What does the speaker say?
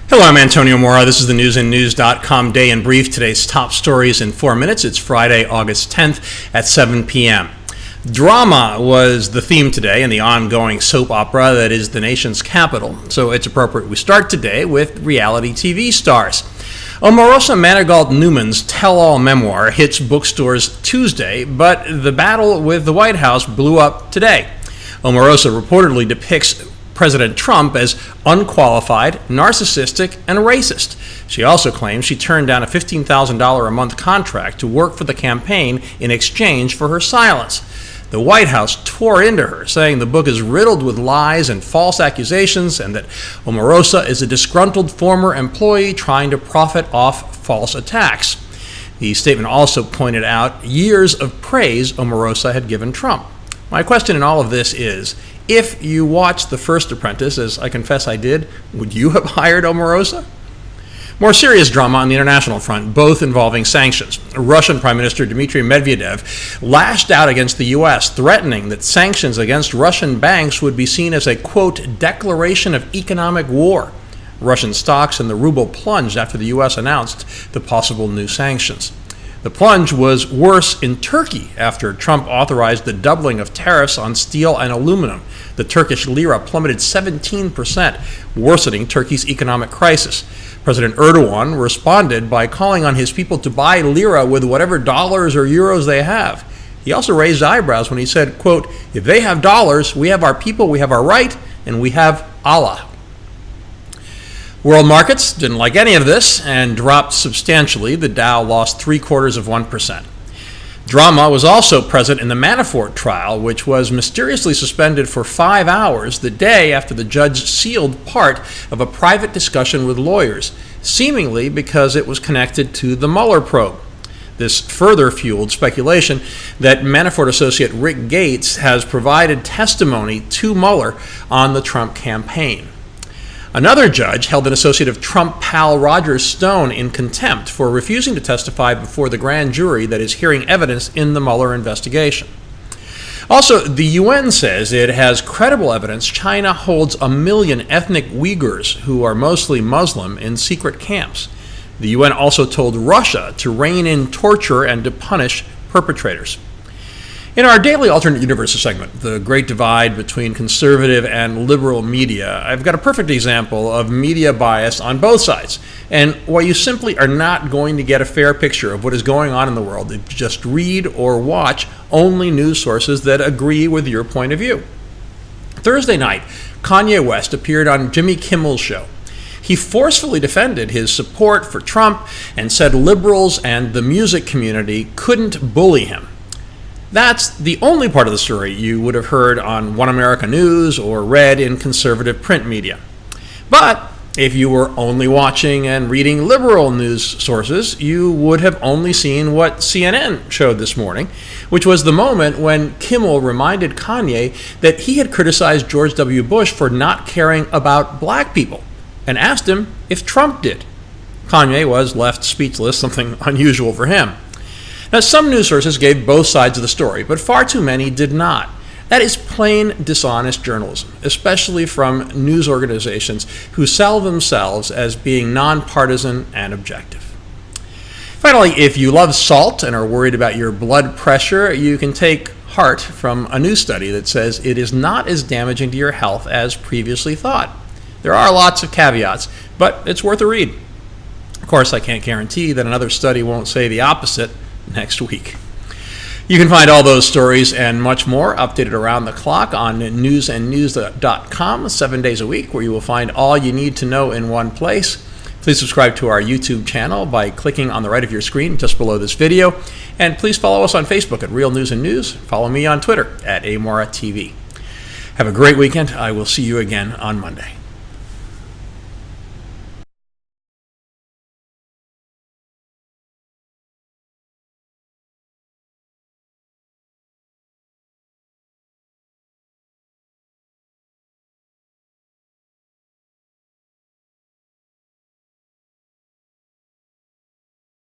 Hello, I'm Antonio Mora. This is the newsandnews.com Day in Brief. Today's top stories in 4 minutes. It's Friday, August 10th at 7 p.m. Drama was the theme today in the ongoing soap opera that is the nation's capital. So it's appropriate we start today with reality TV stars. Omarosa Manigault-Newman's tell-all memoir hits bookstores Tuesday, but the battle with the White House blew up today. Omarosa reportedly depicts President Trump as unqualified, narcissistic, and racist. She also claims she turned down a $15,000 a month contract to work for the campaign in exchange for her silence. The White House tore into her, saying the book is riddled with lies and false accusations and that Omarosa is a disgruntled former employee trying to profit off false attacks. The statement also pointed out years of praise Omarosa had given Trump. My question in all of this is, if you watched The First Apprentice, as I confess I did, would you have hired Omarosa? More serious drama on the international front, both involving sanctions. Russian Prime Minister Dmitry Medvedev lashed out against the U.S., threatening that sanctions against Russian banks would be seen as a, quote, declaration of economic war. Russian stocks and the ruble plunged after the U.S. announced the possible new sanctions. The plunge was worse in Turkey after Trump authorized the doubling of tariffs on steel and aluminum. The Turkish lira plummeted 17%, worsening Turkey's economic crisis. President Erdogan responded by calling on his people to buy lira with whatever dollars or euros they have. He also raised eyebrows when he said, quote, if they have dollars, we have our people, we have our right, and we have Allah. World markets didn't like any of this and dropped substantially. The Dow lost 0.75%. Drama was also present in the Manafort trial, which was mysteriously suspended for 5 hours the day after the judge sealed part of a private discussion with lawyers, seemingly because it was connected to the Mueller probe. This further fueled speculation that Manafort associate Rick Gates has provided testimony to Mueller on the Trump campaign. Another judge held an associate of Trump pal Roger Stone in contempt for refusing to testify before the grand jury that is hearing evidence in the Mueller investigation. Also, the UN says it has credible evidence China holds 1 million ethnic Uyghurs, who are mostly Muslim, in secret camps. The UN also told Russia to rein in torture and to punish perpetrators. In our daily alternate universe segment, The Great Divide Between Conservative and Liberal Media, I've got a perfect example of media bias on both sides, and why you simply are not going to get a fair picture of what is going on in the world if you just read or watch only news sources that agree with your point of view. Thursday night, Kanye West appeared on Jimmy Kimmel's show. He forcefully defended his support for Trump and said liberals and the music community couldn't bully him. That's the only part of the story you would have heard on One America News or read in conservative print media. But if you were only watching and reading liberal news sources, you would have only seen what CNN showed this morning, which was the moment when Kimmel reminded Kanye that he had criticized George W. Bush for not caring about black people and asked him if Trump did. Kanye was left speechless, something unusual for him. Now, some news sources gave both sides of the story, but far too many did not. That is plain dishonest journalism, especially from news organizations who sell themselves as being nonpartisan and objective. Finally, if you love salt and are worried about your blood pressure, you can take heart from a new study that says it is not as damaging to your health as previously thought. There are lots of caveats, but it's worth a read. Of course, I can't guarantee that another study won't say the opposite next week. You can find all those stories and much more updated around the clock on newsandnews.com 7 days a week, where you will find all you need to know in one place. Please subscribe to our YouTube channel by clicking on the right of your screen just below this video. And please follow us on Facebook at Real News and News. Follow me on Twitter at AMoraTV. Have a great weekend. I will see you again on Monday.